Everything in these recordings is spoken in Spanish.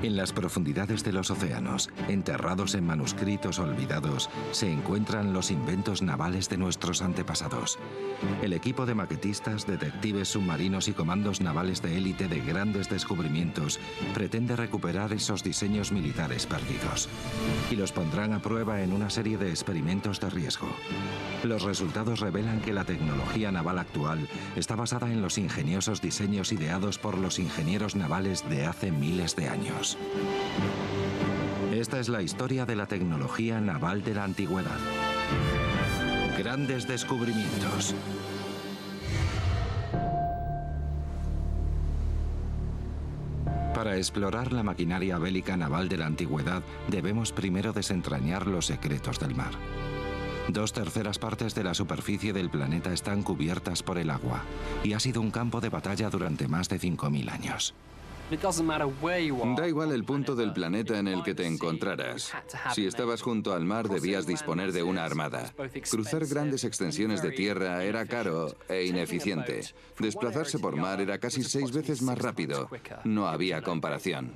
En las profundidades de los océanos, enterrados en manuscritos olvidados, se encuentran los inventos navales de nuestros antepasados. El equipo de maquetistas, detectives submarinos y comandos navales de élite de grandes descubrimientos pretende recuperar esos diseños militares perdidos. Y los pondrán a prueba en una serie de experimentos de riesgo. Los resultados revelan que la tecnología naval actual está basada en los ingeniosos diseños ideados por los ingenieros navales de hace miles de años. Esta es la historia de la tecnología naval de la antigüedad. Grandes descubrimientos. Para explorar la maquinaria bélica naval de la antigüedad, debemos primero desentrañar los secretos del mar. 2/3 partes de la superficie del planeta están cubiertas por el agua y ha sido un campo de batalla durante más de 5.000 años. Da igual el punto del planeta en el que te encontraras. Si estabas junto al mar, debías disponer de una armada. Cruzar grandes extensiones de tierra era caro e ineficiente. Desplazarse por mar era casi 6 veces más rápido. No había comparación.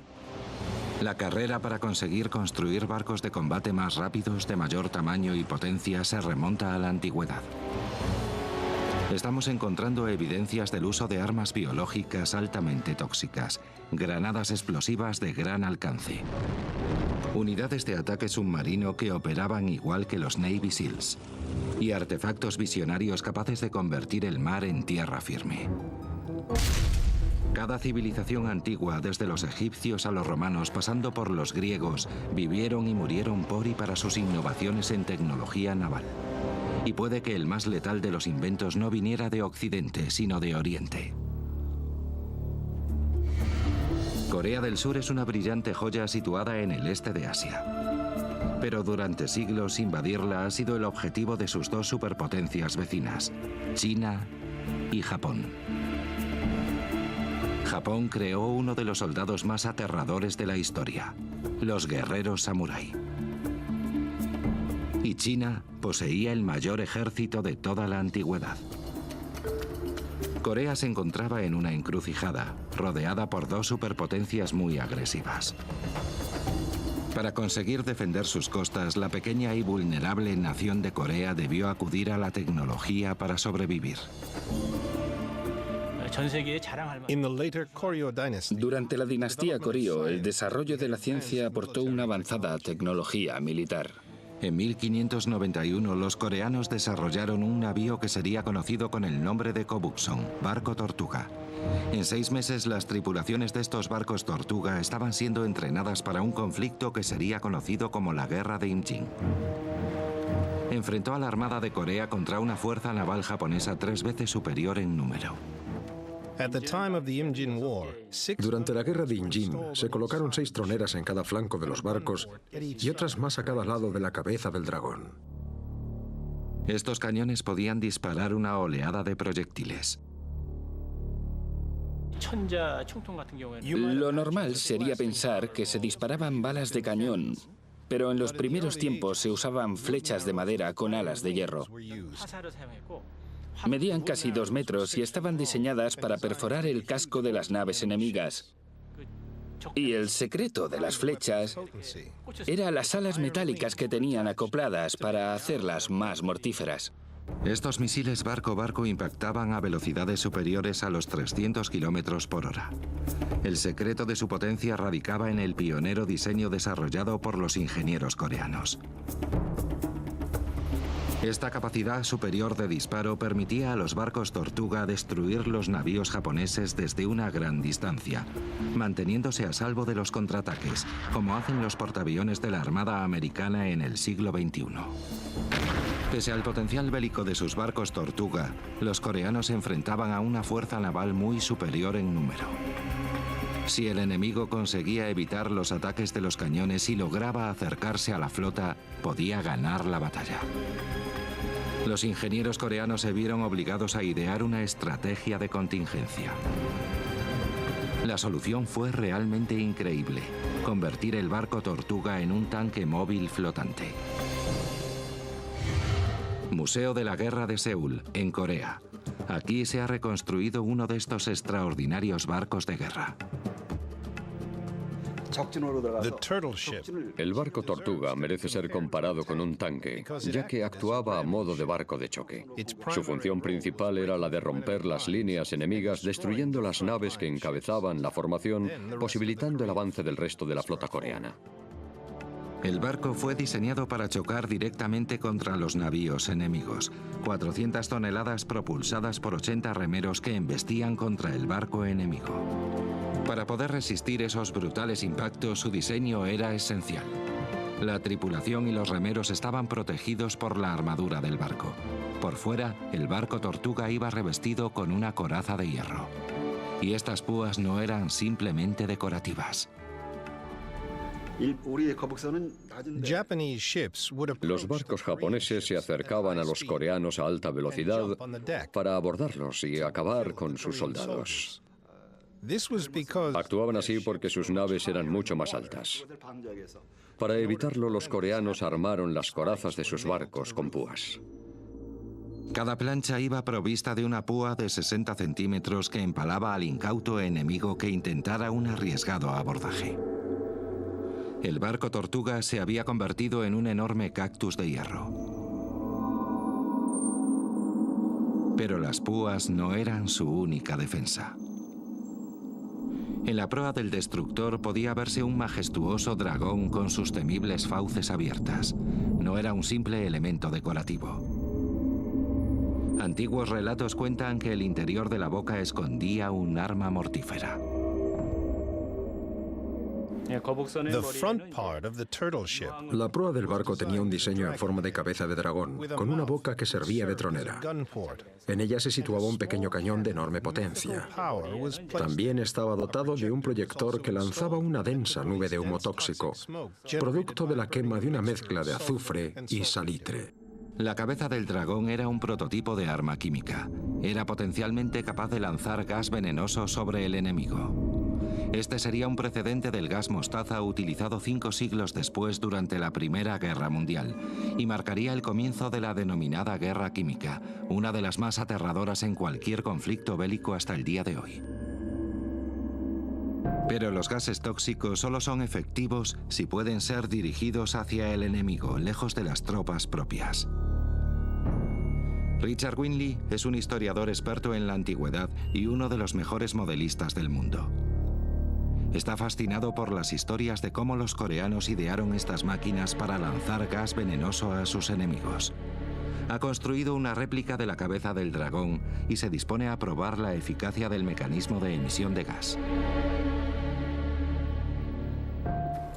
La carrera para conseguir construir barcos de combate más rápidos, de mayor tamaño y potencia, se remonta a la antigüedad. Estamos encontrando evidencias del uso de armas biológicas altamente tóxicas, granadas explosivas de gran alcance, unidades de ataque submarino que operaban igual que los Navy SEALs, y artefactos visionarios capaces de convertir el mar en tierra firme. Cada civilización antigua, desde los egipcios a los romanos, pasando por los griegos, vivieron y murieron por y para sus innovaciones en tecnología naval. Y puede que el más letal de los inventos no viniera de Occidente, sino de Oriente. Corea del Sur es una brillante joya situada en el este de Asia. Pero durante siglos invadirla ha sido el objetivo de sus 2 superpotencias vecinas, China y Japón. Japón creó uno de los soldados más aterradores de la historia, los guerreros samurái. Y China poseía el mayor ejército de toda la antigüedad. Corea se encontraba en una encrucijada, rodeada por 2 superpotencias muy agresivas. Para conseguir defender sus costas, la pequeña y vulnerable nación de Corea debió acudir a la tecnología para sobrevivir. Durante la dinastía Koryo, el desarrollo de la ciencia aportó una avanzada tecnología militar. En 1591, los coreanos desarrollaron un navío que sería conocido con el nombre de Kobukson, barco tortuga. En 6 meses, las tripulaciones de estos barcos tortuga estaban siendo entrenadas para un conflicto que sería conocido como la Guerra de Imjin. Enfrentó a la Armada de Corea contra una fuerza naval japonesa 3 veces superior en número. Durante la guerra de Imjin, se colocaron 6 troneras en cada flanco de los barcos y otras más a cada lado de la cabeza del dragón. Estos cañones podían disparar una oleada de proyectiles. Lo normal sería pensar que se disparaban balas de cañón, pero en los primeros tiempos se usaban flechas de madera con alas de hierro. Medían casi 2 metros y estaban diseñadas para perforar el casco de las naves enemigas. Y el secreto de las flechas era las alas metálicas que tenían acopladas para hacerlas más mortíferas. Estos misiles barco-barco impactaban a velocidades superiores a los 300 kilómetros por hora. El secreto de su potencia radicaba en el pionero diseño desarrollado por los ingenieros coreanos. Esta capacidad superior de disparo permitía a los barcos tortuga destruir los navíos japoneses desde una gran distancia, manteniéndose a salvo de los contraataques, como hacen los portaaviones de la Armada Americana en el siglo XXI. Pese al potencial bélico de sus barcos tortuga, los coreanos se enfrentaban a una fuerza naval muy superior en número. Si el enemigo conseguía evitar los ataques de los cañones y lograba acercarse a la flota, podía ganar la batalla. Los ingenieros coreanos se vieron obligados a idear una estrategia de contingencia. La solución fue realmente increíble: convertir el barco tortuga en un tanque móvil flotante. Museo de la Guerra de Seúl, en Corea. Aquí se ha reconstruido uno de estos extraordinarios barcos de guerra. El barco Tortuga merece ser comparado con un tanque, ya que actuaba a modo de barco de choque. Su función principal era la de romper las líneas enemigas, destruyendo las naves que encabezaban la formación, posibilitando el avance del resto de la flota coreana. El barco fue diseñado para chocar directamente contra los navíos enemigos. 400 toneladas propulsadas por 80 remeros que embestían contra el barco enemigo. Para poder resistir esos brutales impactos, su diseño era esencial. La tripulación y los remeros estaban protegidos por la armadura del barco. Por fuera, el barco Tortuga iba revestido con una coraza de hierro. Y estas púas no eran simplemente decorativas. Los barcos japoneses se acercaban a los coreanos a alta velocidad para abordarlos y acabar con sus soldados. Actuaban así porque sus naves eran mucho más altas. Para evitarlo, los coreanos armaron las corazas de sus barcos con púas. Cada plancha iba provista de una púa de 60 centímetros que empalaba al incauto enemigo que intentara un arriesgado abordaje. El barco Tortuga se había convertido en un enorme cactus de hierro. Pero las púas no eran su única defensa. En la proa del destructor podía verse un majestuoso dragón con sus temibles fauces abiertas. No era un simple elemento decorativo. Antiguos relatos cuentan que el interior de la boca escondía un arma mortífera. La proa del barco tenía un diseño en forma de cabeza de dragón, con una boca que servía de tronera. En ella se situaba un pequeño cañón de enorme potencia. También estaba dotado de un proyector que lanzaba una densa nube de humo tóxico, producto de la quema de una mezcla de azufre y salitre. La cabeza del dragón era un prototipo de arma química. Era potencialmente capaz de lanzar gas venenoso sobre el enemigo. Este sería un precedente del gas mostaza utilizado 5 siglos después durante la Primera Guerra Mundial y marcaría el comienzo de la denominada Guerra Química, una de las más aterradoras en cualquier conflicto bélico hasta el día de hoy. Pero los gases tóxicos solo son efectivos si pueden ser dirigidos hacia el enemigo, lejos de las tropas propias. Richard Winley es un historiador experto en la antigüedad y uno de los mejores modelistas del mundo. Está fascinado por las historias de cómo los coreanos idearon estas máquinas para lanzar gas venenoso a sus enemigos. Ha construido una réplica de la cabeza del dragón y se dispone a probar la eficacia del mecanismo de emisión de gas.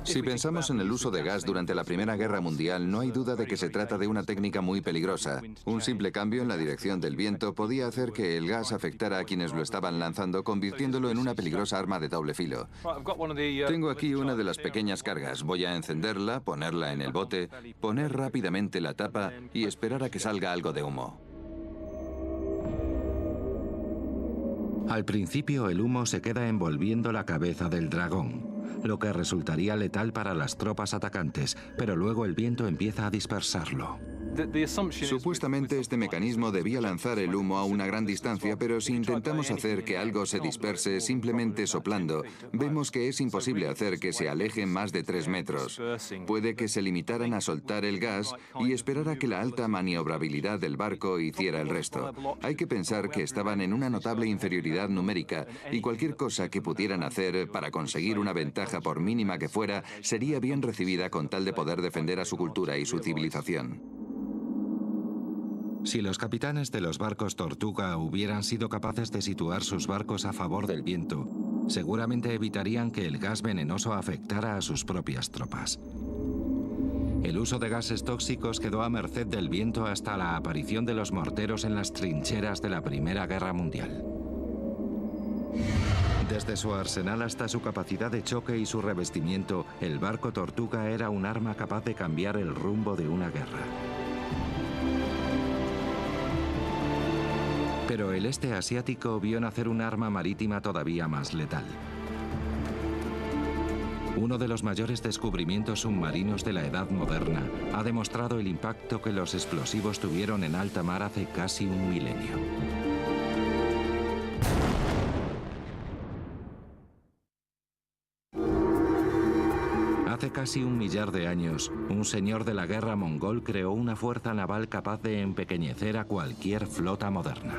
Si pensamos en el uso de gas durante la Primera Guerra Mundial, no hay duda de que se trata de una técnica muy peligrosa. Un simple cambio en la dirección del viento podía hacer que el gas afectara a quienes lo estaban lanzando, convirtiéndolo en una peligrosa arma de doble filo. Tengo aquí una de las pequeñas cargas. Voy a encenderla, ponerla en el bote, poner rápidamente la tapa y esperar a que salga algo de humo. Al principio, el humo se queda envolviendo la cabeza del dragón, lo que resultaría letal para las tropas atacantes, pero luego el viento empieza a dispersarlo. Supuestamente este mecanismo debía lanzar el humo a una gran distancia, pero si intentamos hacer que algo se disperse simplemente soplando, vemos que es imposible hacer que se aleje más de 3 metros. Puede que se limitaran a soltar el gas y esperar a que la alta maniobrabilidad del barco hiciera el resto. Hay que pensar que estaban en una notable inferioridad numérica y cualquier cosa que pudieran hacer para conseguir una ventaja por mínima que fuera sería bien recibida con tal de poder defender a su cultura y su civilización. Si los capitanes de los barcos Tortuga hubieran sido capaces de situar sus barcos a favor del viento, seguramente evitarían que el gas venenoso afectara a sus propias tropas. El uso de gases tóxicos quedó a merced del viento hasta la aparición de los morteros en las trincheras de la Primera Guerra Mundial. Desde su arsenal hasta su capacidad de choque y su revestimiento, el barco Tortuga era un arma capaz de cambiar el rumbo de una guerra. Pero el este asiático vio nacer un arma marítima todavía más letal. Uno de los mayores descubrimientos submarinos de la Edad Moderna ha demostrado el impacto que los explosivos tuvieron en alta mar hace casi un milenio. Hace casi 1 millar de años, un señor de la guerra mongol creó una fuerza naval capaz de empequeñecer a cualquier flota moderna.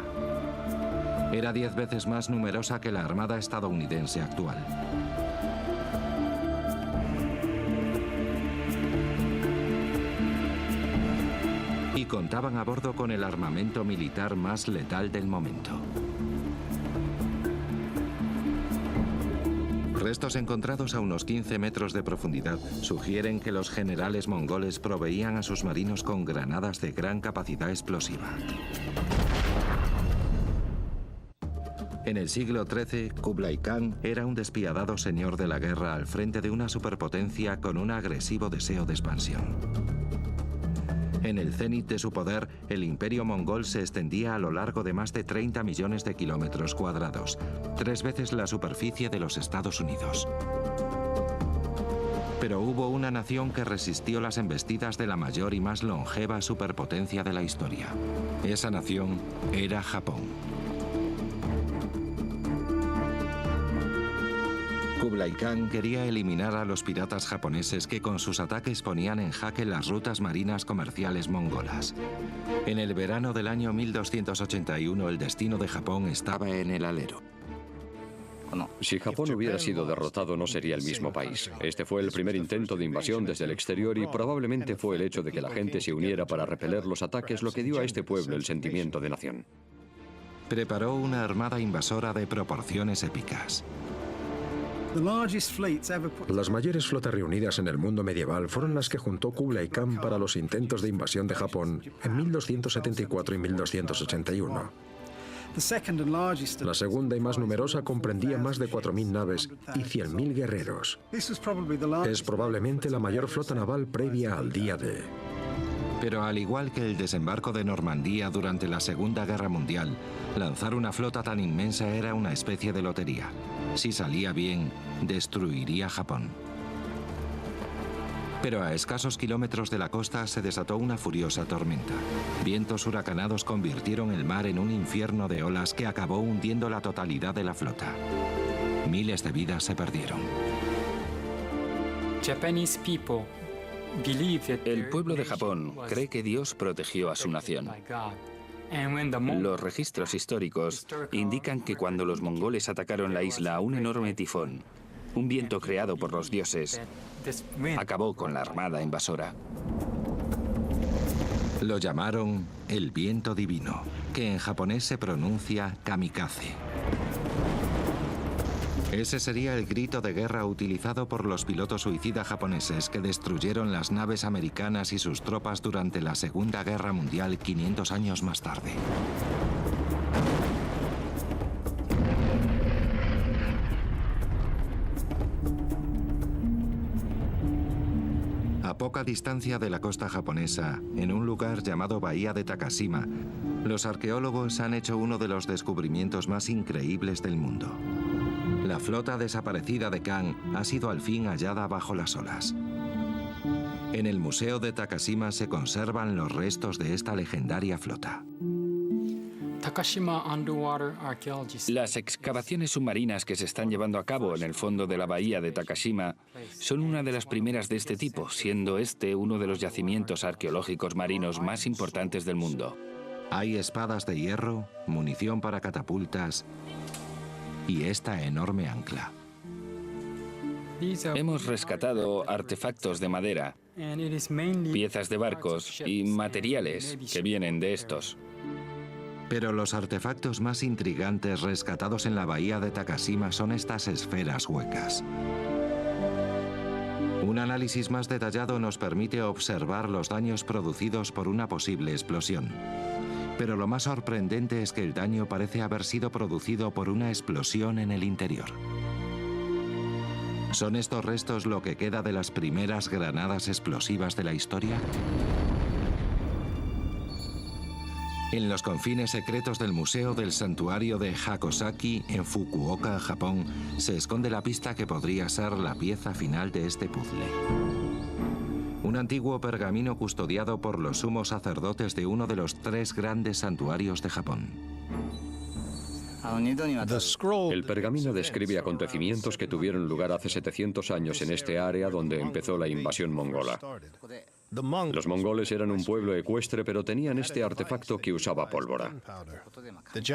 Era 10 veces más numerosa que la armada estadounidense actual. Y contaban a bordo con el armamento militar más letal del momento. Restos encontrados a unos 15 metros de profundidad sugieren que los generales mongoles proveían a sus marinos con granadas de gran capacidad explosiva. En el siglo XIII, Kublai Khan era un despiadado señor de la guerra al frente de una superpotencia con un agresivo deseo de expansión. En el cenit de su poder, el imperio mongol se extendía a lo largo de más de 30 millones de kilómetros cuadrados, 3 veces la superficie de los Estados Unidos. Pero hubo una nación que resistió las embestidas de la mayor y más longeva superpotencia de la historia. Esa nación era Japón. Kublai Khan quería eliminar a los piratas japoneses que con sus ataques ponían en jaque las rutas marinas comerciales mongolas. En el verano del año 1281 el destino de Japón estaba en el alero. Si Japón hubiera sido derrotado no sería el mismo país. Este fue el primer intento de invasión desde el exterior y probablemente fue el hecho de que la gente se uniera para repeler los ataques lo que dio a este pueblo el sentimiento de nación. Preparó una armada invasora de proporciones épicas. Las mayores flotas reunidas en el mundo medieval fueron las que juntó Kublai Khan para los intentos de invasión de Japón en 1274 y 1281. La segunda y más numerosa comprendía más de 4.000 naves y 100.000 guerreros. Es probablemente la mayor flota naval previa al día D. Pero al igual que el desembarco de Normandía durante la Segunda Guerra Mundial, lanzar una flota tan inmensa era una especie de lotería. Si salía bien, destruiría Japón. Pero a escasos kilómetros de la costa se desató una furiosa tormenta. Vientos huracanados convirtieron el mar en un infierno de olas que acabó hundiendo la totalidad de la flota. Miles de vidas se perdieron. El pueblo de Japón cree que Dios protegió a su nación. Los registros históricos indican que cuando los mongoles atacaron la isla, un enorme tifón, un viento creado por los dioses, acabó con la armada invasora. Lo llamaron el viento divino, que en japonés se pronuncia kamikaze. Ese sería el grito de guerra utilizado por los pilotos suicidas japoneses que destruyeron las naves americanas y sus tropas durante la Segunda Guerra Mundial 500 años más tarde. A poca distancia de la costa japonesa, en un lugar llamado Bahía de Takashima, los arqueólogos han hecho uno de los descubrimientos más increíbles del mundo. La flota desaparecida de Khan ha sido al fin hallada bajo las olas. En el Museo de Takashima se conservan los restos de esta legendaria flota. Las excavaciones submarinas que se están llevando a cabo en el fondo de la bahía de Takashima son una de las primeras de este tipo, siendo este uno de los yacimientos arqueológicos marinos más importantes del mundo. Hay espadas de hierro, munición para catapultas y esta enorme ancla. Hemos rescatado artefactos de madera, piezas de barcos y materiales que vienen de estos. Pero los artefactos más intrigantes rescatados en la bahía de Takashima son estas esferas huecas. Un análisis más detallado nos permite observar los daños producidos por una posible explosión. Pero lo más sorprendente es que el daño parece haber sido producido por una explosión en el interior. ¿Son estos restos lo que queda de las primeras granadas explosivas de la historia? En los confines secretos del Museo del Santuario de Hakosaki, en Fukuoka, Japón, se esconde la pista que podría ser la pieza final de este puzzle. Un antiguo pergamino custodiado por los sumos sacerdotes de uno de los 3 grandes santuarios de Japón. El pergamino describe acontecimientos que tuvieron lugar hace 700 años en este área donde empezó la invasión mongola. Los mongoles eran un pueblo ecuestre, pero tenían este artefacto que usaba pólvora.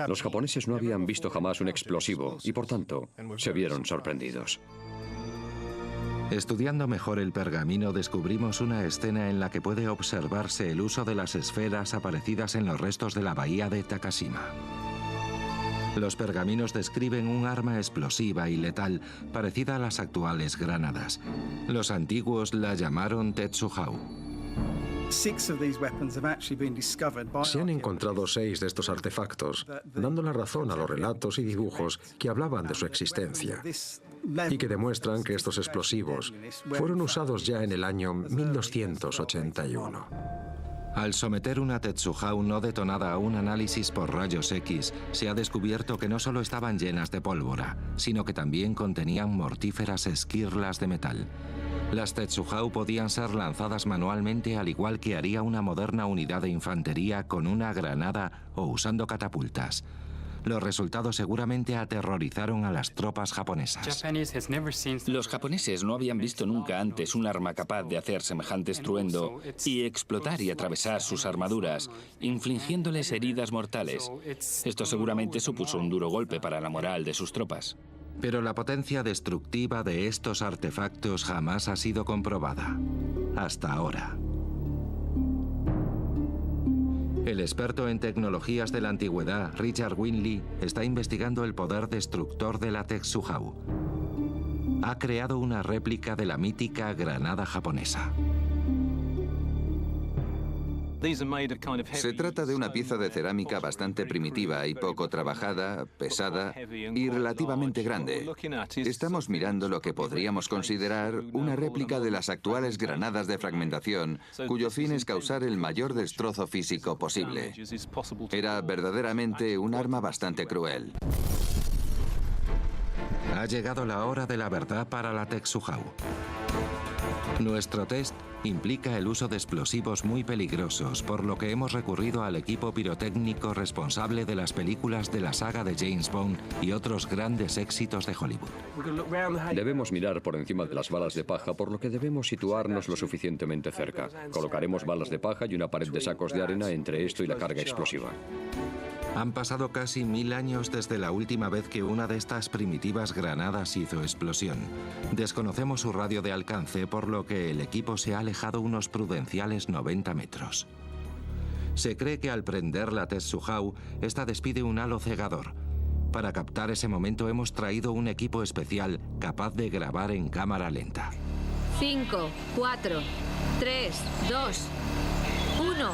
Los japoneses no habían visto jamás un explosivo y, por tanto, se vieron sorprendidos. Estudiando mejor el pergamino descubrimos una escena en la que puede observarse el uso de las esferas aparecidas en los restos de la bahía de Takashima. Los pergaminos describen un arma explosiva y letal parecida a las actuales granadas. Los antiguos la llamaron Tetsuhau. Se han encontrado 6 de estos artefactos, dando la razón a los relatos y dibujos que hablaban de su existencia y que demuestran que estos explosivos fueron usados ya en el año 1281. Al someter una Tetsuhau no detonada a un análisis por rayos X, se ha descubierto que no solo estaban llenas de pólvora, sino que también contenían mortíferas esquirlas de metal. Las Tetsuhau podían ser lanzadas manualmente al igual que haría una moderna unidad de infantería con una granada o usando catapultas. Los resultados seguramente aterrorizaron a las tropas japonesas. Los japoneses no habían visto nunca antes un arma capaz de hacer semejante estruendo y explotar y atravesar sus armaduras, infligiéndoles heridas mortales. Esto seguramente supuso un duro golpe para la moral de sus tropas. Pero la potencia destructiva de estos artefactos jamás ha sido comprobada. Hasta ahora. El experto en tecnologías de la antigüedad, Richard Winley, está investigando el poder destructor de la Tetsuhau. Ha creado una réplica de la mítica granada japonesa. Se trata de una pieza de cerámica bastante primitiva y poco trabajada, pesada y relativamente grande. Estamos mirando lo que podríamos considerar una réplica de las actuales granadas de fragmentación, cuyo fin es causar el mayor destrozo físico posible. Era verdaderamente un arma bastante cruel. Ha llegado la hora de la verdad para la Tetsuhau. Nuestro test implica el uso de explosivos muy peligrosos, por lo que hemos recurrido al equipo pirotécnico responsable de las películas de la saga de James Bond y otros grandes éxitos de Hollywood. Debemos mirar por encima de las balas de paja, por lo que debemos situarnos lo suficientemente cerca. Colocaremos balas de paja y una pared de sacos de arena entre esto y la carga explosiva. Han pasado casi 1000 años desde la última vez que una de estas primitivas granadas hizo explosión. Desconocemos su radio de alcance, por lo que el equipo se ha alejado unos prudenciales 90 metros. Se cree que al prender la Tetsuhau, esta despide un halo cegador. Para captar ese momento hemos traído un equipo especial capaz de grabar en cámara lenta. 5, 4, 3, 2, 1...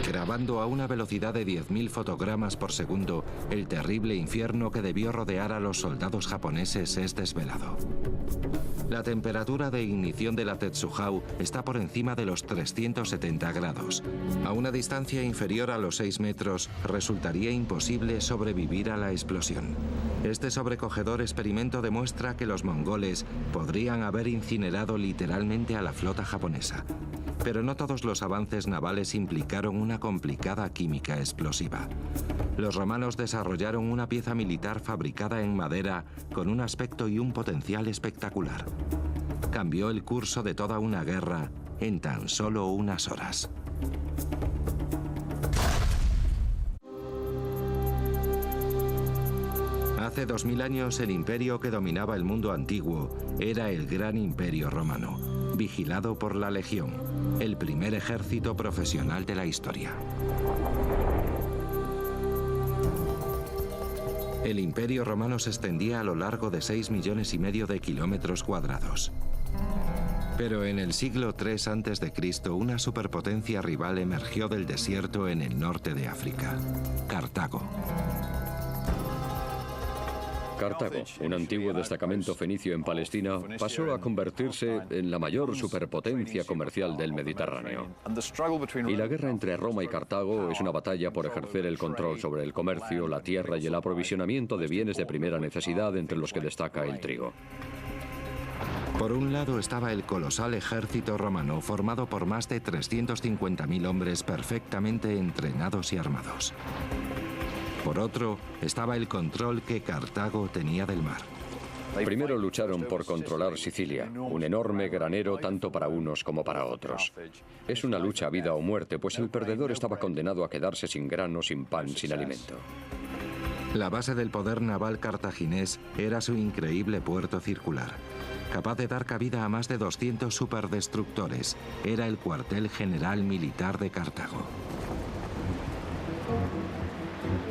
Grabando a una velocidad de 10.000 fotogramas por segundo, el terrible infierno que debió rodear a los soldados japoneses es desvelado. La temperatura de ignición de la Tetsuhau está por encima de los 370 grados. A una distancia inferior a los 6 metros, resultaría imposible sobrevivir a la explosión. Este sobrecogedor experimento demuestra que los mongoles podrían haber incinerado literalmente a la flota japonesa. Pero no todos los avances navales implicaron una complicada química explosiva. Los romanos desarrollaron una pieza militar fabricada en madera con un aspecto y un potencial espectacular. Cambió el curso de toda una guerra en tan solo unas horas. Hace 2000 años el imperio que dominaba el mundo antiguo era el Gran Imperio Romano, vigilado por la Legión, el primer ejército profesional de la historia. El Imperio Romano se extendía a lo largo de 6,5 millones de kilómetros cuadrados. Pero en el siglo III a.C., una superpotencia rival emergió del desierto en el norte de África: Cartago. Cartago, un antiguo destacamento fenicio en Palestina, pasó a convertirse en la mayor superpotencia comercial del Mediterráneo. Y la guerra entre Roma y Cartago es una batalla por ejercer el control sobre el comercio, la tierra y el aprovisionamiento de bienes de primera necesidad, entre los que destaca el trigo. Por un lado estaba el colosal ejército romano formado por más de 350.000 hombres perfectamente entrenados y armados. Por otro, estaba el control que Cartago tenía del mar. Primero lucharon por controlar Sicilia, un enorme granero tanto para unos como para otros. Es una lucha a vida o muerte, pues el perdedor estaba condenado a quedarse sin grano, sin pan, sin alimento. La base del poder naval cartaginés era su increíble puerto circular. Capaz de dar cabida a más de 200 superdestructores, era el cuartel general militar de Cartago.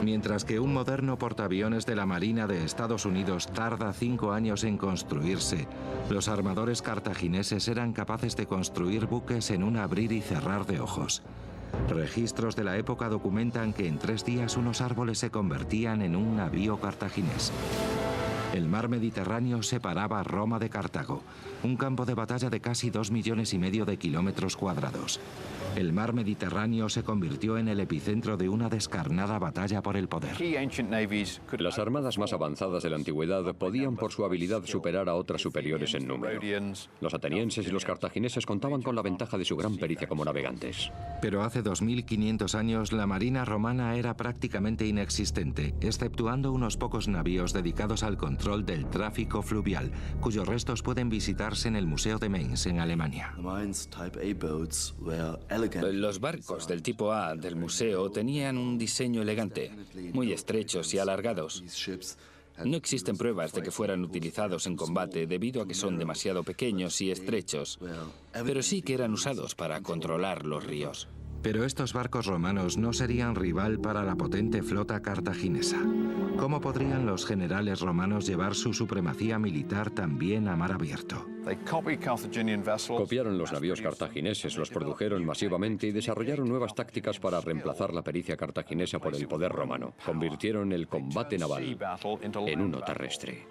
Mientras que un moderno portaaviones de la Marina de Estados Unidos tarda 5 años en construirse, los armadores cartagineses eran capaces de construir buques en un abrir y cerrar de ojos. Registros de la época documentan que en 3 días unos árboles se convertían en un navío cartaginés. El mar Mediterráneo separaba Roma de Cartago, un campo de batalla de casi 2,5 millones de kilómetros cuadrados. El mar Mediterráneo se convirtió en el epicentro de una descarnada batalla por el poder. Las armadas más avanzadas de la antigüedad podían por su habilidad superar a otras superiores en número. Los atenienses y los cartagineses contaban con la ventaja de su gran pericia como navegantes. Pero hace 2.500 años la marina romana era prácticamente inexistente, exceptuando unos pocos navíos dedicados al control del tráfico fluvial, cuyos restos pueden visitarse en el Museo de Mainz, en Alemania. Los barcos del tipo A del museo tenían un diseño elegante, muy estrechos y alargados. No existen pruebas de que fueran utilizados en combate debido a que son demasiado pequeños y estrechos, pero sí que eran usados para controlar los ríos. Pero estos barcos romanos no serían rival para la potente flota cartaginesa. ¿Cómo podrían los generales romanos llevar su supremacía militar también a mar abierto? Copiaron los navíos cartagineses, los produjeron masivamente y desarrollaron nuevas tácticas para reemplazar la pericia cartaginesa por el poder romano. Convirtieron el combate naval en uno terrestre.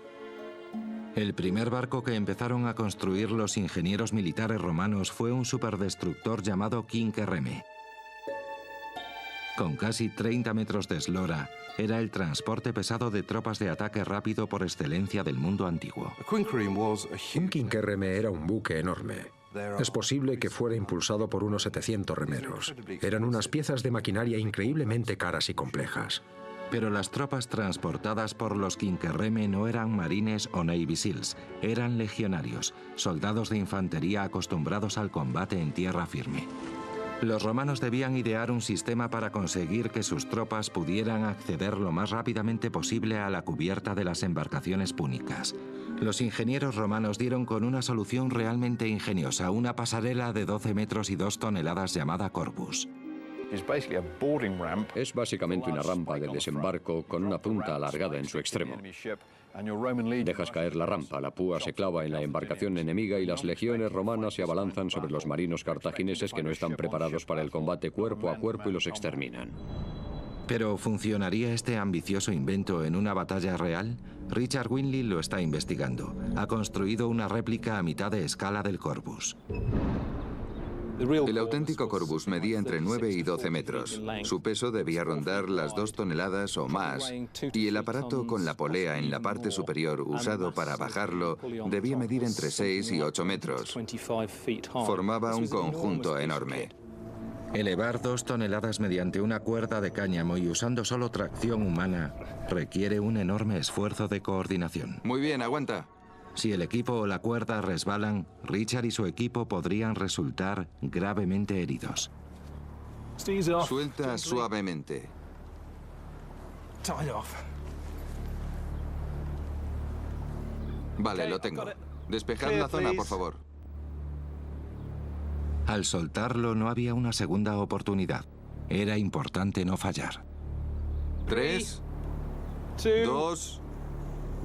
El primer barco que empezaron a construir los ingenieros militares romanos fue un superdestructor llamado Quinquereme. Con casi 30 metros de eslora, era el transporte pesado de tropas de ataque rápido por excelencia del mundo antiguo. Un quinquerreme era un buque enorme. Es posible que fuera impulsado por unos 700 remeros. Eran unas piezas de maquinaria increíblemente caras y complejas. Pero las tropas transportadas por los Quinquereme no eran marines o Navy Seals, eran legionarios, soldados de infantería acostumbrados al combate en tierra firme. Los romanos debían idear un sistema para conseguir que sus tropas pudieran acceder lo más rápidamente posible a la cubierta de las embarcaciones púnicas. Los ingenieros romanos dieron con una solución realmente ingeniosa, una pasarela de 12 metros y 2 toneladas llamada Corvus. Es básicamente una rampa de desembarco con una punta alargada en su extremo. Dejas caer la rampa, la púa se clava en la embarcación enemiga y las legiones romanas se abalanzan sobre los marinos cartagineses que no están preparados para el combate cuerpo a cuerpo y los exterminan. ¿Pero funcionaría este ambicioso invento en una batalla real? Richard Winley lo está investigando. Ha construido una réplica a mitad de escala del Corvus. El auténtico Corvus medía entre 9 y 12 metros. Su peso debía rondar las 2 toneladas o más, y el aparato con la polea en la parte superior usado para bajarlo debía medir entre 6 y 8 metros. Formaba un conjunto enorme. Elevar 2 toneladas mediante una cuerda de cáñamo y usando solo tracción humana requiere un enorme esfuerzo de coordinación. Muy bien, aguanta. Si el equipo o la cuerda resbalan, Richard y su equipo podrían resultar gravemente heridos. Suelta suavemente. Vale, lo tengo. Despejad la zona, por favor. Al soltarlo no había una segunda oportunidad. Era importante no fallar. 3, 2,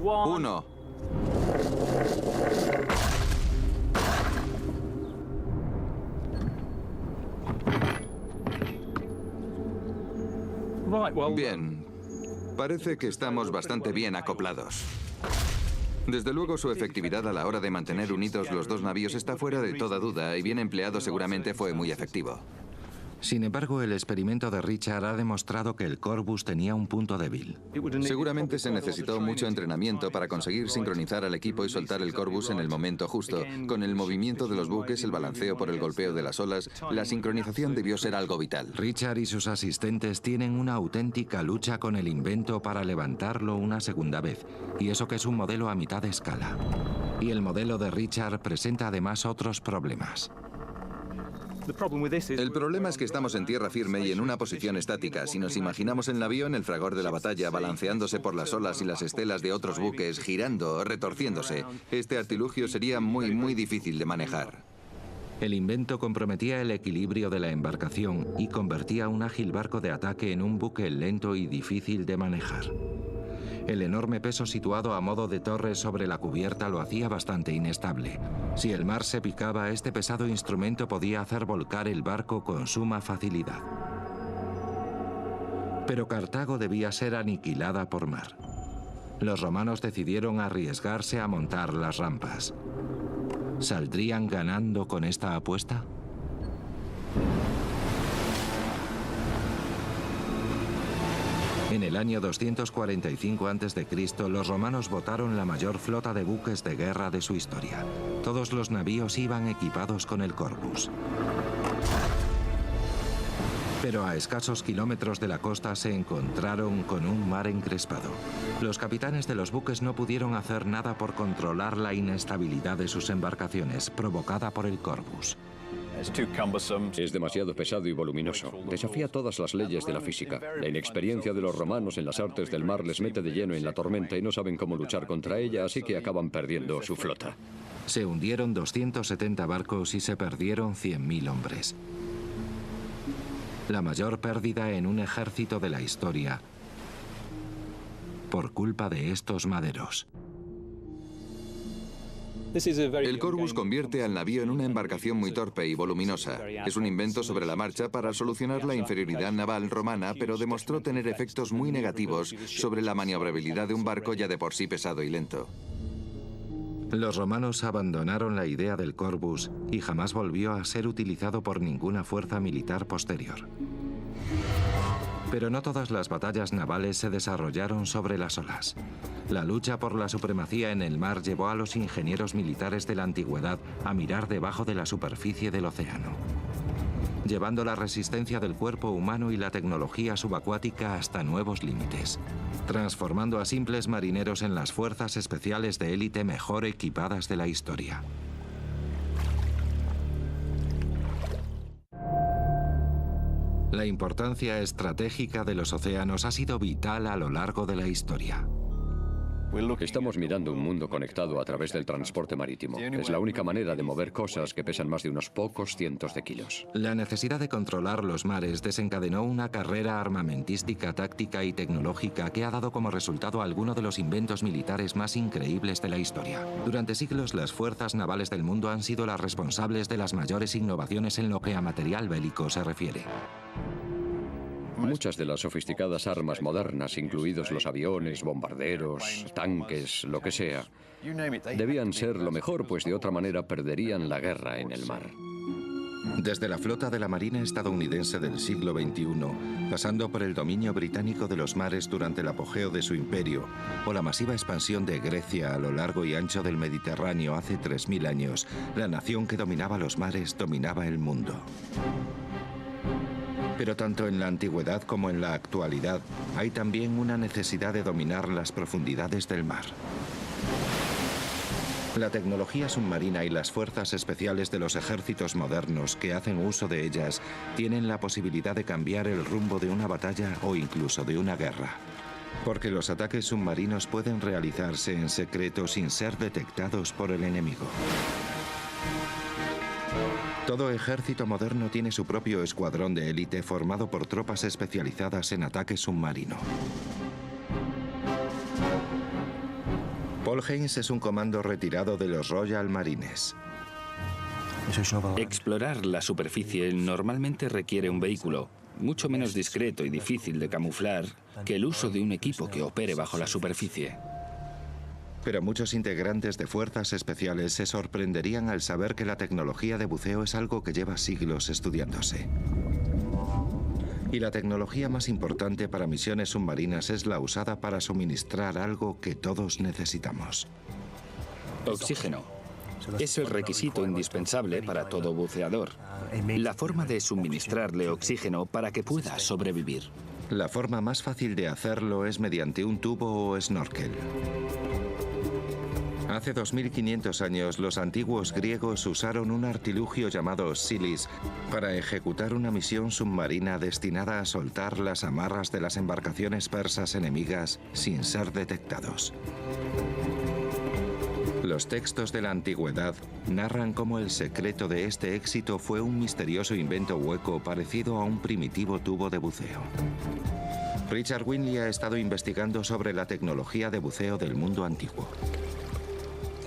1. Bien. Parece que estamos bastante bien acoplados. Desde luego su efectividad a la hora de mantener unidos los dos navíos está fuera de toda duda y bien empleado seguramente fue muy efectivo. Sin embargo, el experimento de Richard ha demostrado que el Corvus tenía un punto débil. Seguramente se necesitó mucho entrenamiento para conseguir sincronizar al equipo y soltar el Corvus en el momento justo. Con el movimiento de los buques, el balanceo por el golpeo de las olas, la sincronización debió ser algo vital. Richard y sus asistentes tienen una auténtica lucha con el invento para levantarlo una segunda vez, y eso que es un modelo a mitad de escala. Y el modelo de Richard presenta además otros problemas. El problema es que estamos en tierra firme y en una posición estática. Si nos imaginamos el navío en el fragor de la batalla, balanceándose por las olas y las estelas de otros buques, girando, retorciéndose, este artilugio sería muy difícil de manejar. El invento comprometía el equilibrio de la embarcación y convertía un ágil barco de ataque en un buque lento y difícil de manejar. El enorme peso situado a modo de torre sobre la cubierta lo hacía bastante inestable. Si el mar se picaba, este pesado instrumento podía hacer volcar el barco con suma facilidad. Pero Cartago debía ser aniquilada por mar. Los romanos decidieron arriesgarse a montar las rampas. ¿Saldrían ganando con esta apuesta? En el año 245 a.C., los romanos botaron la mayor flota de buques de guerra de su historia. Todos los navíos iban equipados con el Corvus. Pero a escasos kilómetros de la costa se encontraron con un mar encrespado. Los capitanes de los buques no pudieron hacer nada por controlar la inestabilidad de sus embarcaciones, provocada por el Corvus. Es demasiado pesado y voluminoso. Desafía todas las leyes de la física. La inexperiencia de los romanos en las artes del mar les mete de lleno en la tormenta y no saben cómo luchar contra ella, así que acaban perdiendo su flota. Se hundieron 270 barcos y se perdieron 100.000 hombres. La mayor pérdida en un ejército de la historia por culpa de estos maderos. El Corvus convierte al navío en una embarcación muy torpe y voluminosa. Es un invento sobre la marcha para solucionar la inferioridad naval romana, pero demostró tener efectos muy negativos sobre la maniobrabilidad de un barco ya de por sí pesado y lento. Los romanos abandonaron la idea del Corvus y jamás volvió a ser utilizado por ninguna fuerza militar posterior. Pero no todas las batallas navales se desarrollaron sobre las olas. La lucha por la supremacía en el mar llevó a los ingenieros militares de la antigüedad a mirar debajo de la superficie del océano, llevando la resistencia del cuerpo humano y la tecnología subacuática hasta nuevos límites, transformando a simples marineros en las fuerzas especiales de élite mejor equipadas de la historia. La importancia estratégica de los océanos ha sido vital a lo largo de la historia. Estamos mirando un mundo conectado a través del transporte marítimo. Es la única manera de mover cosas que pesan más de unos pocos cientos de kilos. La necesidad de controlar los mares desencadenó una carrera armamentística, táctica y tecnológica que ha dado como resultado algunos de los inventos militares más increíbles de la historia. Durante siglos, las fuerzas navales del mundo han sido las responsables de las mayores innovaciones en lo que a material bélico se refiere. Muchas de las sofisticadas armas modernas, incluidos los aviones, bombarderos, tanques, lo que sea, debían ser lo mejor, pues de otra manera perderían la guerra en el mar. Desde la flota de la Marina estadounidense del siglo XXI, pasando por el dominio británico de los mares durante el apogeo de su imperio, o la masiva expansión de Grecia a lo largo y ancho del Mediterráneo hace 3000 años, la nación que dominaba los mares dominaba el mundo. Pero tanto en la antigüedad como en la actualidad, hay también una necesidad de dominar las profundidades del mar. La tecnología submarina y las fuerzas especiales de los ejércitos modernos que hacen uso de ellas tienen la posibilidad de cambiar el rumbo de una batalla o incluso de una guerra. Porque los ataques submarinos pueden realizarse en secreto sin ser detectados por el enemigo. Todo ejército moderno tiene su propio escuadrón de élite formado por tropas especializadas en ataque submarino. Paul Haynes es un comando retirado de los Royal Marines. Explorar la superficie normalmente requiere un vehículo mucho menos discreto y difícil de camuflar que el uso de un equipo que opere bajo la superficie. Pero muchos integrantes de fuerzas especiales se sorprenderían al saber que la tecnología de buceo es algo que lleva siglos estudiándose. Y la tecnología más importante para misiones submarinas es la usada para suministrar algo que todos necesitamos. Oxígeno. Es el requisito indispensable para todo buceador. La forma de suministrarle oxígeno para que pueda sobrevivir. La forma más fácil de hacerlo es mediante un tubo o snorkel. Hace 2500 años, los antiguos griegos usaron un artilugio llamado silis para ejecutar una misión submarina destinada a soltar las amarras de las embarcaciones persas enemigas sin ser detectados. Los textos de la antigüedad narran cómo el secreto de este éxito fue un misterioso invento hueco parecido a un primitivo tubo de buceo. Richard Winley ha estado investigando sobre la tecnología de buceo del mundo antiguo.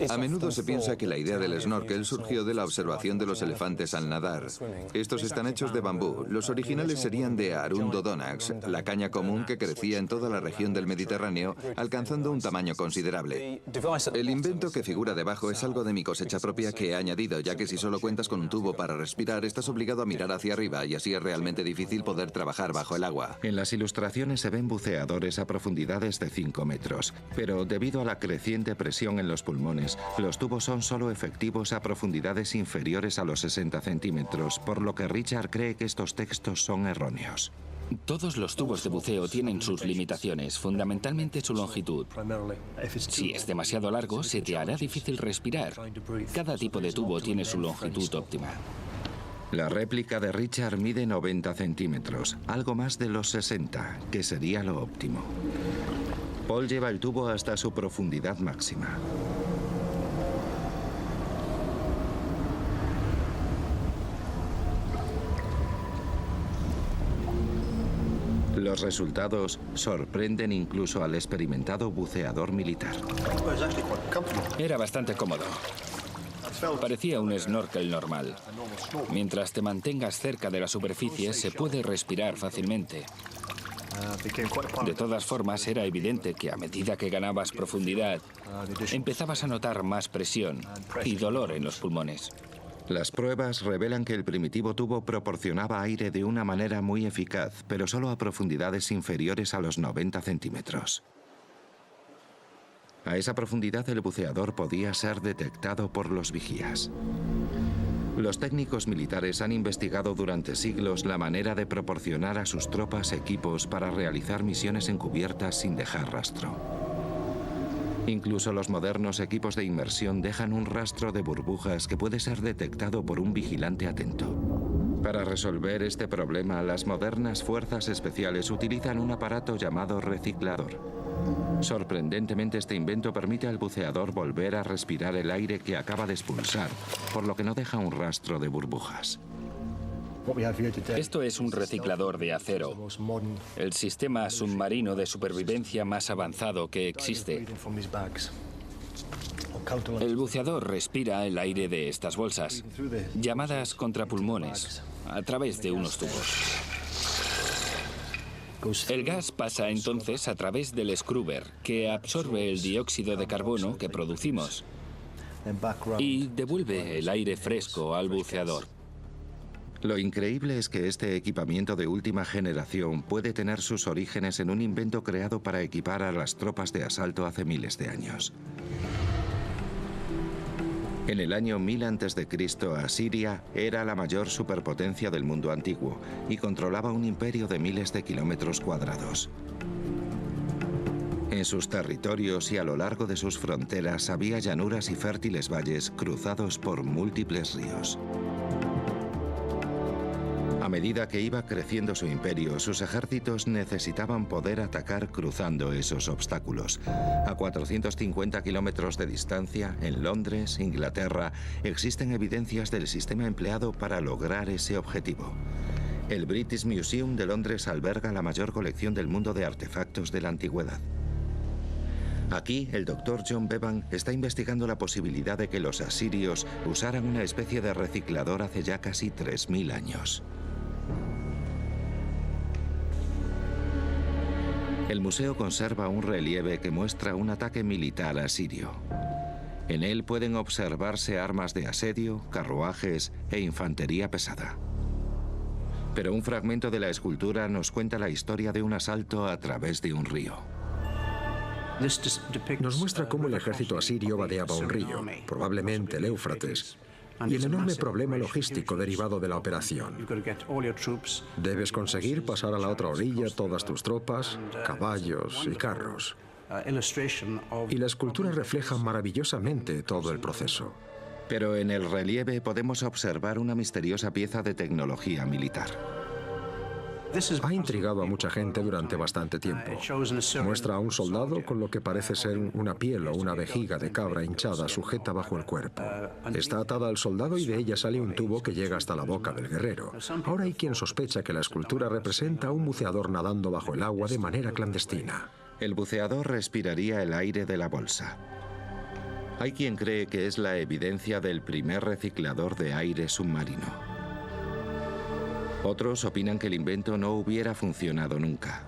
A menudo se piensa que la idea del snorkel surgió de la observación de los elefantes al nadar. Estos están hechos de bambú. Los originales serían de Arundodonax, la caña común que crecía en toda la región del Mediterráneo, alcanzando un tamaño considerable. El invento que figura debajo es algo de mi cosecha propia que he añadido, ya que si solo cuentas con un tubo para respirar, estás obligado a mirar hacia arriba y así es realmente difícil poder trabajar bajo el agua. En las ilustraciones se ven buceadores a profundidades de 5 metros, pero debido a la creciente presión en los pulmones, los tubos son solo efectivos a profundidades inferiores a los 60 centímetros, por lo que Richard cree que estos textos son erróneos. Todos los tubos de buceo tienen sus limitaciones, fundamentalmente su longitud. Si es demasiado largo, se te hará difícil respirar. Cada tipo de tubo tiene su longitud óptima. La réplica de Richard mide 90 centímetros, algo más de los 60, que sería lo óptimo. Paul lleva el tubo hasta su profundidad máxima. Los resultados sorprenden incluso al experimentado buceador militar. Era bastante cómodo. Parecía un snorkel normal. Mientras te mantengas cerca de la superficie, se puede respirar fácilmente. De todas formas, era evidente que a medida que ganabas profundidad, empezabas a notar más presión y dolor en los pulmones. Las pruebas revelan que el primitivo tubo proporcionaba aire de una manera muy eficaz, pero solo a profundidades inferiores a los 90 centímetros. A esa profundidad el buceador podía ser detectado por los vigías. Los técnicos militares han investigado durante siglos la manera de proporcionar a sus tropas equipos para realizar misiones encubiertas sin dejar rastro. Incluso los modernos equipos de inmersión dejan un rastro de burbujas que puede ser detectado por un vigilante atento. Para resolver este problema, las modernas fuerzas especiales utilizan un aparato llamado reciclador. Sorprendentemente, este invento permite al buceador volver a respirar el aire que acaba de expulsar, por lo que no deja un rastro de burbujas. Esto es un reciclador de acero, el sistema submarino de supervivencia más avanzado que existe. El buceador respira el aire de estas bolsas, llamadas contrapulmones, a través de unos tubos. El gas pasa entonces a través del scrubber, que absorbe el dióxido de carbono que producimos y devuelve el aire fresco al buceador. Lo increíble es que este equipamiento de última generación puede tener sus orígenes en un invento creado para equipar a las tropas de asalto hace miles de años. En el año 1000 a.C., Asiria era la mayor superpotencia del mundo antiguo y controlaba un imperio de miles de kilómetros cuadrados. En sus territorios y a lo largo de sus fronteras había llanuras y fértiles valles cruzados por múltiples ríos. A medida que iba creciendo su imperio, sus ejércitos necesitaban poder atacar cruzando esos obstáculos. A 450 kilómetros de distancia, en Londres, Inglaterra, existen evidencias del sistema empleado para lograr ese objetivo. El British Museum de Londres alberga la mayor colección del mundo de artefactos de la antigüedad. Aquí, el Dr. John Bevan está investigando la posibilidad de que los asirios usaran una especie de reciclador hace ya casi 3000 años. El museo conserva un relieve que muestra un ataque militar asirio. En él pueden observarse armas de asedio, carruajes e infantería pesada. Pero un fragmento de la escultura nos cuenta la historia de un asalto a través de un río. Nos muestra cómo el ejército asirio vadeaba un río, probablemente el Éufrates, y el enorme problema logístico derivado de la operación. Debes conseguir pasar a la otra orilla todas tus tropas, caballos y carros. Y la escultura refleja maravillosamente todo el proceso. Pero en el relieve podemos observar una misteriosa pieza de tecnología militar. Ha intrigado a mucha gente durante bastante tiempo. Muestra a un soldado con lo que parece ser una piel o una vejiga de cabra hinchada sujeta bajo el cuerpo. Está atada al soldado y de ella sale un tubo que llega hasta la boca del guerrero. Ahora hay quien sospecha que la escultura representa a un buceador nadando bajo el agua de manera clandestina. El buceador respiraría el aire de la bolsa. Hay quien cree que es la evidencia del primer reciclador de aire submarino. Otros opinan que el invento no hubiera funcionado nunca.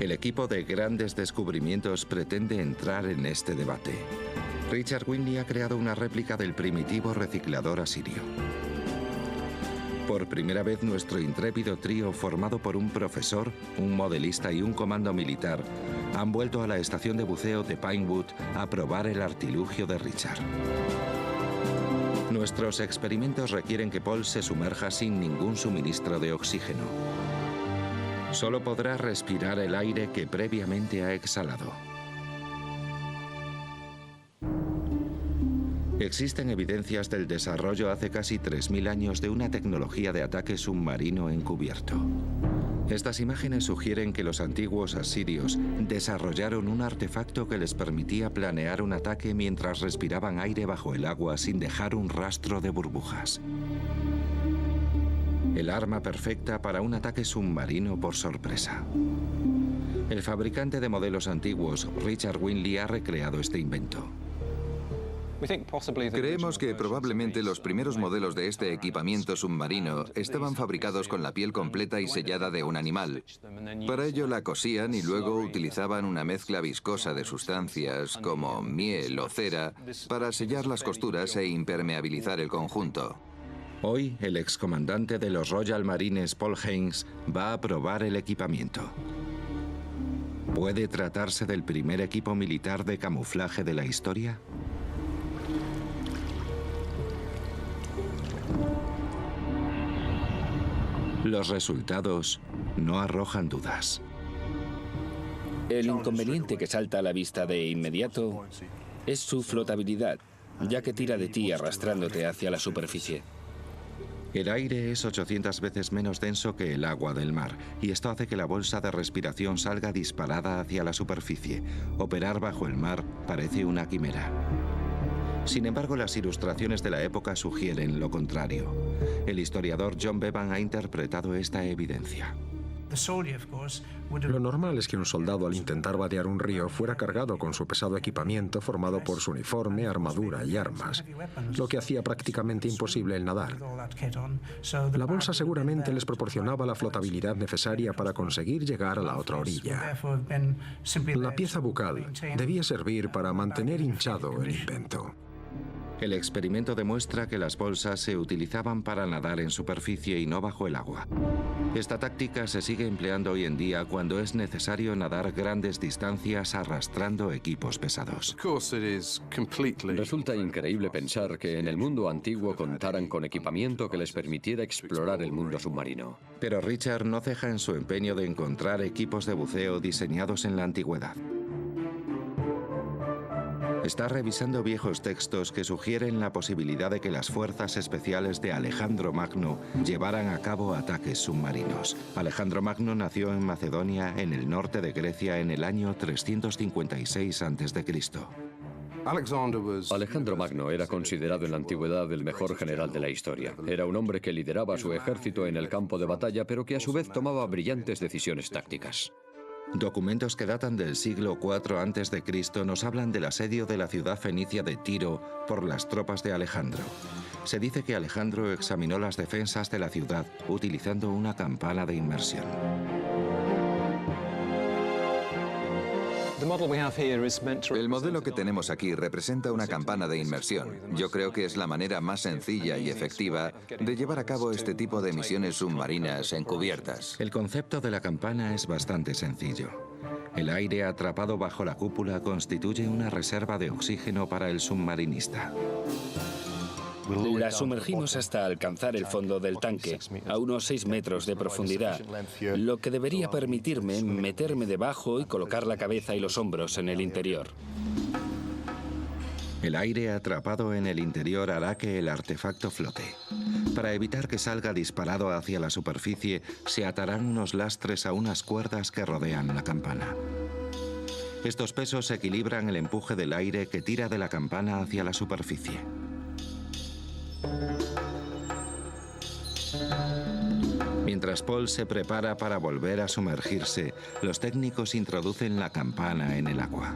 El equipo de grandes descubrimientos pretende entrar en este debate. Richard Whinney ha creado una réplica del primitivo reciclador asirio. Por primera vez, nuestro intrépido trío, formado por un profesor, un modelista y un comando militar, han vuelto a la estación de buceo de Pinewood a probar el artilugio de Richard. Nuestros experimentos requieren que Paul se sumerja sin ningún suministro de oxígeno. Solo podrá respirar el aire que previamente ha exhalado. Existen evidencias del desarrollo hace casi 3000 años de una tecnología de ataque submarino encubierto. Estas imágenes sugieren que los antiguos asirios desarrollaron un artefacto que les permitía planear un ataque mientras respiraban aire bajo el agua sin dejar un rastro de burbujas. El arma perfecta para un ataque submarino por sorpresa. El fabricante de modelos antiguos, Richard Whinney, ha recreado este invento. Creemos que probablemente los primeros modelos de este equipamiento submarino estaban fabricados con la piel completa y sellada de un animal. Para ello la cosían y luego utilizaban una mezcla viscosa de sustancias como miel o cera para sellar las costuras e impermeabilizar el conjunto. Hoy, el excomandante de los Royal Marines, Paul Haynes, va a probar el equipamiento. ¿Puede tratarse del primer equipo militar de camuflaje de la historia? Los resultados no arrojan dudas. El inconveniente que salta a la vista de inmediato es su flotabilidad, ya que tira de ti arrastrándote hacia la superficie. El aire es 800 veces menos denso que el agua del mar, y esto hace que la bolsa de respiración salga disparada hacia la superficie. Operar bajo el mar parece una quimera. Sin embargo, las ilustraciones de la época sugieren lo contrario. El historiador John Bevan ha interpretado esta evidencia. Lo normal es que un soldado, al intentar vadear un río, fuera cargado con su pesado equipamiento formado por su uniforme, armadura y armas, lo que hacía prácticamente imposible el nadar. La bolsa seguramente les proporcionaba la flotabilidad necesaria para conseguir llegar a la otra orilla. La pieza bucal debía servir para mantener hinchado el invento. El experimento demuestra que las bolsas se utilizaban para nadar en superficie y no bajo el agua. Esta táctica se sigue empleando hoy en día cuando es necesario nadar grandes distancias arrastrando equipos pesados. Resulta increíble pensar que en el mundo antiguo contaran con equipamiento que les permitiera explorar el mundo submarino. Pero Richard no ceja en su empeño de encontrar equipos de buceo diseñados en la antigüedad. Está revisando viejos textos que sugieren la posibilidad de que las fuerzas especiales de Alejandro Magno llevaran a cabo ataques submarinos. Alejandro Magno nació en Macedonia, en el norte de Grecia, en el año 356 a.C. Alejandro Magno era considerado en la antigüedad el mejor general de la historia. Era un hombre que lideraba su ejército en el campo de batalla, pero que a su vez tomaba brillantes decisiones tácticas. Documentos que datan del siglo IV a.C. nos hablan del asedio de la ciudad fenicia de Tiro por las tropas de Alejandro. Se dice que Alejandro examinó las defensas de la ciudad utilizando una campana de inmersión. El modelo que tenemos aquí representa una campana de inmersión. Yo creo que es la manera más sencilla y efectiva de llevar a cabo este tipo de misiones submarinas encubiertas. El concepto de la campana es bastante sencillo. El aire atrapado bajo la cúpula constituye una reserva de oxígeno para el submarinista. La sumergimos hasta alcanzar el fondo del tanque, a unos 6 metros de profundidad, lo que debería permitirme meterme debajo y colocar la cabeza y los hombros en el interior. El aire atrapado en el interior hará que el artefacto flote. Para evitar que salga disparado hacia la superficie, se atarán unos lastres a unas cuerdas que rodean la campana. Estos pesos equilibran el empuje del aire que tira de la campana hacia la superficie. Mientras Paul se prepara para volver a sumergirse, los técnicos introducen la campana en el agua.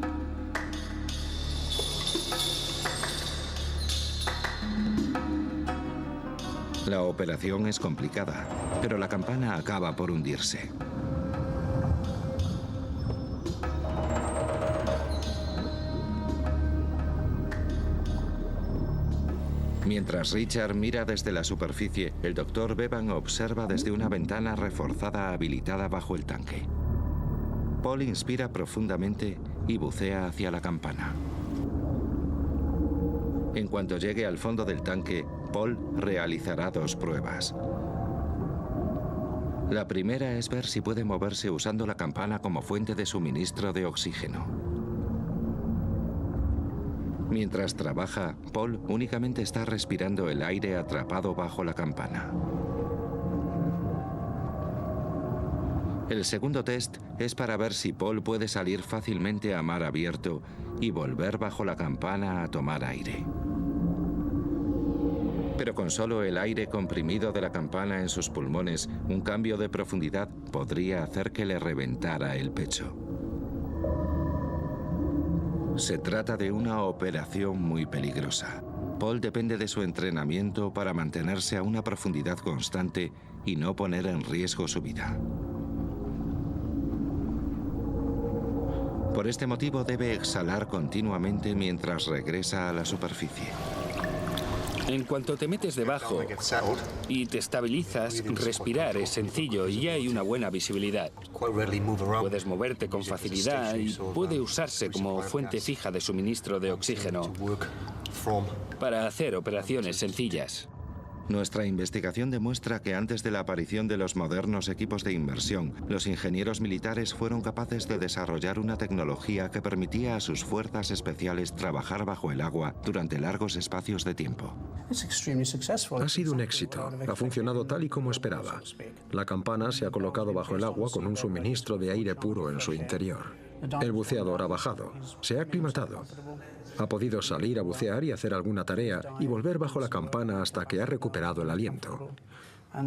La operación es complicada, pero la campana acaba por hundirse. Mientras Richard mira desde la superficie, el Dr. Bevan observa desde una ventana reforzada habilitada bajo el tanque. Paul inspira profundamente y bucea hacia la campana. En cuanto llegue al fondo del tanque, Paul realizará 2 pruebas. La primera es ver si puede moverse usando la campana como fuente de suministro de oxígeno. Mientras trabaja, Paul únicamente está respirando el aire atrapado bajo la campana. El segundo test es para ver si Paul puede salir fácilmente a mar abierto y volver bajo la campana a tomar aire. Pero con solo el aire comprimido de la campana en sus pulmones, un cambio de profundidad podría hacer que le reventara el pecho. Se trata de una operación muy peligrosa. Paul depende de su entrenamiento para mantenerse a una profundidad constante y no poner en riesgo su vida. Por este motivo debe exhalar continuamente mientras regresa a la superficie. En cuanto te metes debajo y te estabilizas, respirar es sencillo y hay una buena visibilidad. Puedes moverte con facilidad y puede usarse como fuente fija de suministro de oxígeno para hacer operaciones sencillas. Nuestra investigación demuestra que antes de la aparición de los modernos equipos de inmersión, los ingenieros militares fueron capaces de desarrollar una tecnología que permitía a sus fuerzas especiales trabajar bajo el agua durante largos espacios de tiempo. Ha sido un éxito. Ha funcionado tal y como esperaba. La campana se ha colocado bajo el agua con un suministro de aire puro en su interior. El buceador ha bajado. Se ha aclimatado. Ha podido salir a bucear y hacer alguna tarea y volver bajo la campana hasta que ha recuperado el aliento,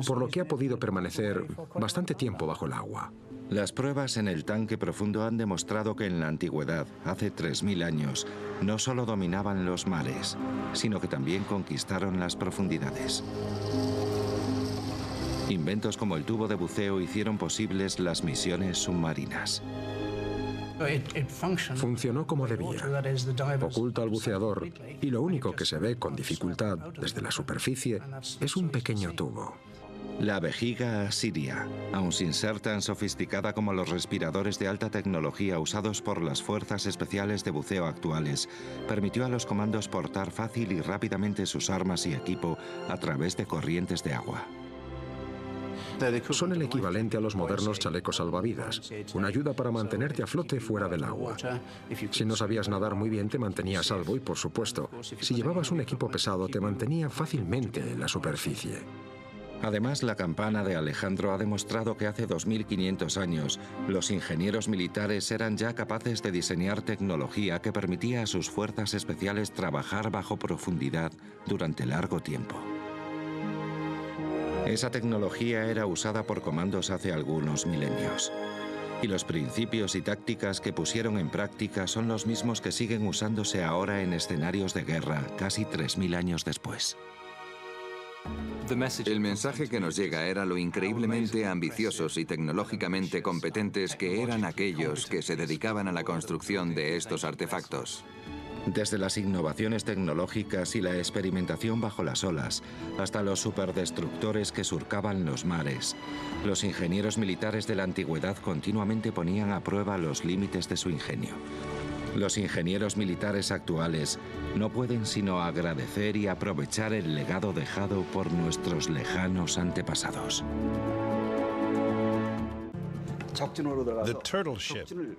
por lo que ha podido permanecer bastante tiempo bajo el agua. Las pruebas en el tanque profundo han demostrado que en la antigüedad, hace 3000 años, no solo dominaban los mares, sino que también conquistaron las profundidades. Inventos como el tubo de buceo hicieron posibles las misiones submarinas. Funcionó como debía. Oculta al buceador y lo único que se ve con dificultad desde la superficie es un pequeño tubo. La vejiga asiria, aun sin ser tan sofisticada como los respiradores de alta tecnología usados por las fuerzas especiales de buceo actuales, permitió a los comandos portar fácil y rápidamente sus armas y equipo a través de corrientes de agua. Son el equivalente a los modernos chalecos salvavidas, una ayuda para mantenerte a flote fuera del agua. Si no sabías nadar muy bien, te mantenía a salvo y, por supuesto, si llevabas un equipo pesado, te mantenía fácilmente en la superficie. Además, la campana de Alejandro ha demostrado que hace 2500 años, los ingenieros militares eran ya capaces de diseñar tecnología que permitía a sus fuerzas especiales trabajar bajo profundidad durante largo tiempo. Esa tecnología era usada por comandos hace algunos milenios. Y los principios y tácticas que pusieron en práctica son los mismos que siguen usándose ahora en escenarios de guerra, casi 3000 años después. El mensaje que nos llega era lo increíblemente ambiciosos y tecnológicamente competentes que eran aquellos que se dedicaban a la construcción de estos artefactos. Desde las innovaciones tecnológicas y la experimentación bajo las olas, hasta los superdestructores que surcaban los mares, los ingenieros militares de la antigüedad continuamente ponían a prueba los límites de su ingenio. Los ingenieros militares actuales no pueden sino agradecer y aprovechar el legado dejado por nuestros lejanos antepasados.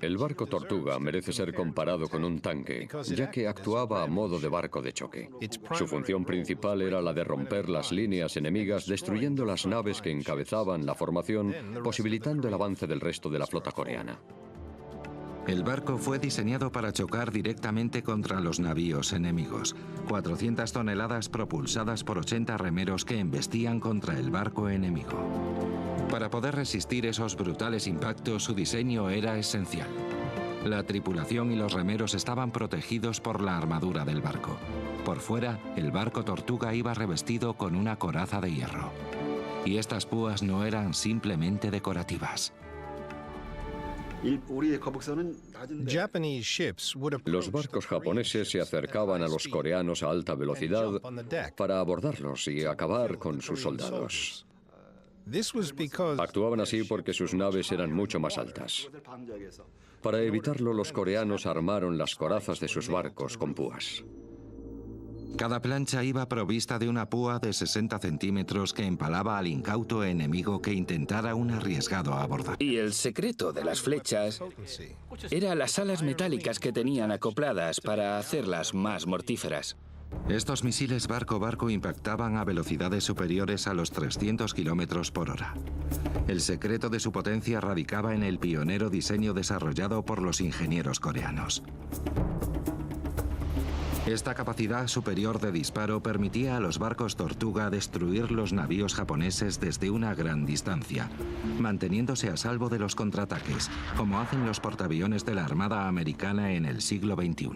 El barco Tortuga merece ser comparado con un tanque, ya que actuaba a modo de barco de choque. Su función principal era la de romper las líneas enemigas, destruyendo las naves que encabezaban la formación, posibilitando el avance del resto de la flota coreana. El barco fue diseñado para chocar directamente contra los navíos enemigos. 400 toneladas propulsadas por 80 remeros que embestían contra el barco enemigo. Para poder resistir esos brutales impactos, su diseño era esencial. La tripulación y los remeros estaban protegidos por la armadura del barco. Por fuera, el barco Tortuga iba revestido con una coraza de hierro. Y estas púas no eran simplemente decorativas. Los barcos japoneses se acercaban a los coreanos a alta velocidad para abordarlos y acabar con sus soldados. Actuaban así porque sus naves eran mucho más altas. Para evitarlo, los coreanos armaron las corazas de sus barcos con púas. Cada plancha iba provista de una púa de 60 centímetros que empalaba al incauto enemigo que intentara un arriesgado abordaje. Y el secreto de las flechas era las alas metálicas que tenían acopladas para hacerlas más mortíferas. Estos misiles barco-barco impactaban a velocidades superiores a los 300 kilómetros por hora. El secreto de su potencia radicaba en el pionero diseño desarrollado por los ingenieros coreanos. Esta capacidad superior de disparo permitía a los barcos Tortuga destruir los navíos japoneses desde una gran distancia, manteniéndose a salvo de los contraataques, como hacen los portaaviones de la Armada Americana en el siglo XXI.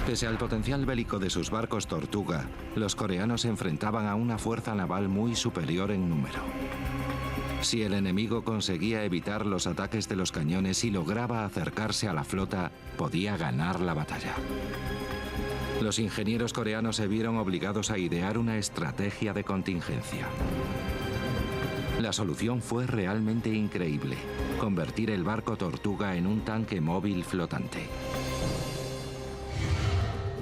Pese al potencial bélico de sus barcos Tortuga, los coreanos se enfrentaban a una fuerza naval muy superior en número. Si el enemigo conseguía evitar los ataques de los cañones y lograba acercarse a la flota, podía ganar la batalla. Los ingenieros coreanos se vieron obligados a idear una estrategia de contingencia. La solución fue realmente increíble: convertir el barco Tortuga en un tanque móvil flotante.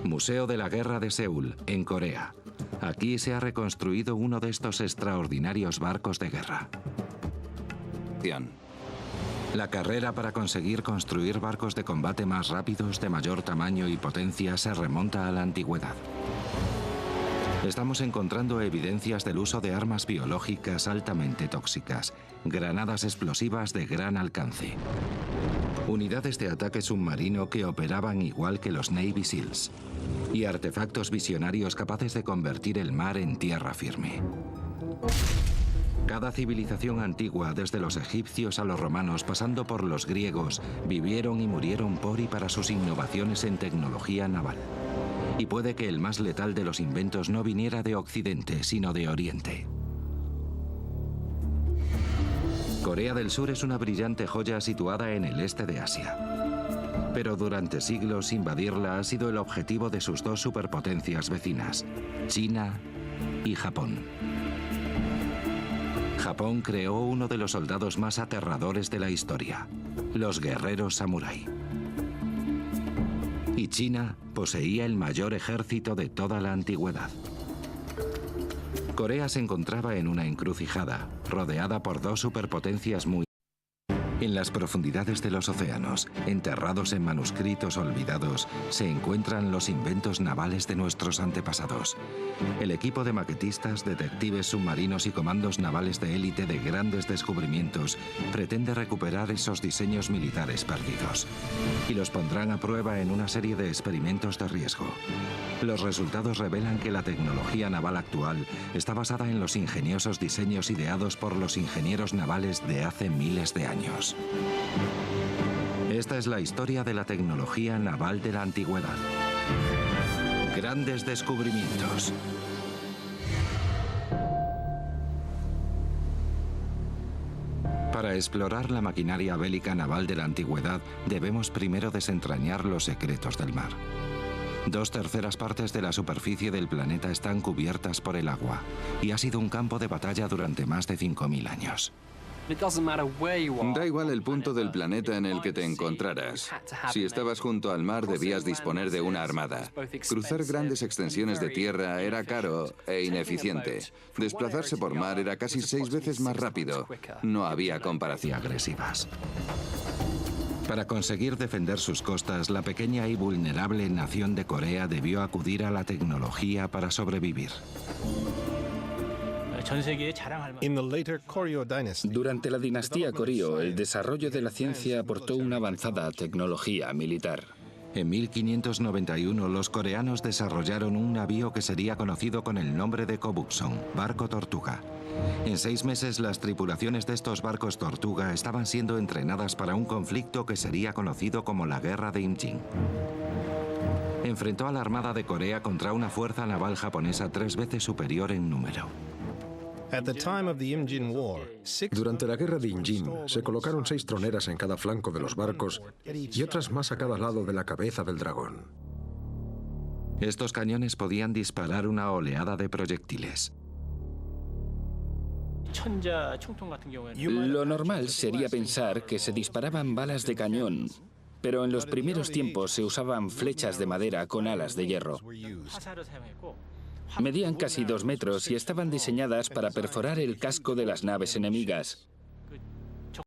Museo de la Guerra de Seúl, en Corea. Aquí se ha reconstruido uno de estos extraordinarios barcos de guerra. La carrera para conseguir construir barcos de combate más rápidos, de mayor tamaño y potencia, se remonta a la antigüedad. Estamos encontrando evidencias del uso de armas biológicas altamente tóxicas, granadas explosivas de gran alcance, unidades de ataque submarino que operaban igual que los Navy SEALs, y artefactos visionarios capaces de convertir el mar en tierra firme. Cada civilización antigua, desde los egipcios a los romanos, pasando por los griegos, vivieron y murieron por y para sus innovaciones en tecnología naval. Y puede que el más letal de los inventos no viniera de Occidente, sino de Oriente. Corea del Sur es una brillante joya situada en el este de Asia. Pero durante siglos invadirla ha sido el objetivo de sus dos superpotencias vecinas, China y Japón. Japón creó uno de los soldados más aterradores de la historia, los guerreros samurái. Y China poseía el mayor ejército de toda la antigüedad. Corea se encontraba en una encrucijada, rodeada por dos superpotencias muy... En las profundidades de los océanos, enterrados en manuscritos olvidados, se encuentran los inventos navales de nuestros antepasados. El equipo de maquetistas, detectives submarinos y comandos navales de élite de grandes descubrimientos pretende recuperar esos diseños militares perdidos. Y los pondrán a prueba en una serie de experimentos de riesgo. Los resultados revelan que la tecnología naval actual está basada en los ingeniosos diseños ideados por los ingenieros navales de hace miles de años. Esta es la historia de la tecnología naval de la antigüedad. Grandes descubrimientos. Para explorar la maquinaria bélica naval de la antigüedad, debemos primero desentrañar los secretos del mar. 2/3 partes de la superficie del planeta están cubiertas por el agua, y ha sido un campo de batalla durante más de 5.000 años. Da igual el punto del planeta en el que te encontraras. Si estabas junto al mar, debías disponer de una armada. Cruzar grandes extensiones de tierra era caro e ineficiente. Desplazarse por mar era casi 6 veces más rápido. No había comparación. Agresivas. Para conseguir defender sus costas, la pequeña y vulnerable nación de Corea debió acudir a la tecnología para sobrevivir. Durante la dinastía Goryeo, el desarrollo de la ciencia aportó una avanzada tecnología militar. En 1591, los coreanos desarrollaron un navío que sería conocido con el nombre de Kobukson, barco tortuga. En 6 meses, las tripulaciones de estos barcos tortuga estaban siendo entrenadas para un conflicto que sería conocido como la Guerra de Imjin. Enfrentó a la Armada de Corea contra una fuerza naval japonesa 3 veces superior en número. Durante la guerra de Imjin, se colocaron 6 troneras en cada flanco de los barcos y otras más a cada lado de la cabeza del dragón. Estos cañones podían disparar una oleada de proyectiles. Lo normal sería pensar que se disparaban balas de cañón, pero en los primeros tiempos se usaban flechas de madera con alas de hierro. Medían casi 2 metros y estaban diseñadas para perforar el casco de las naves enemigas.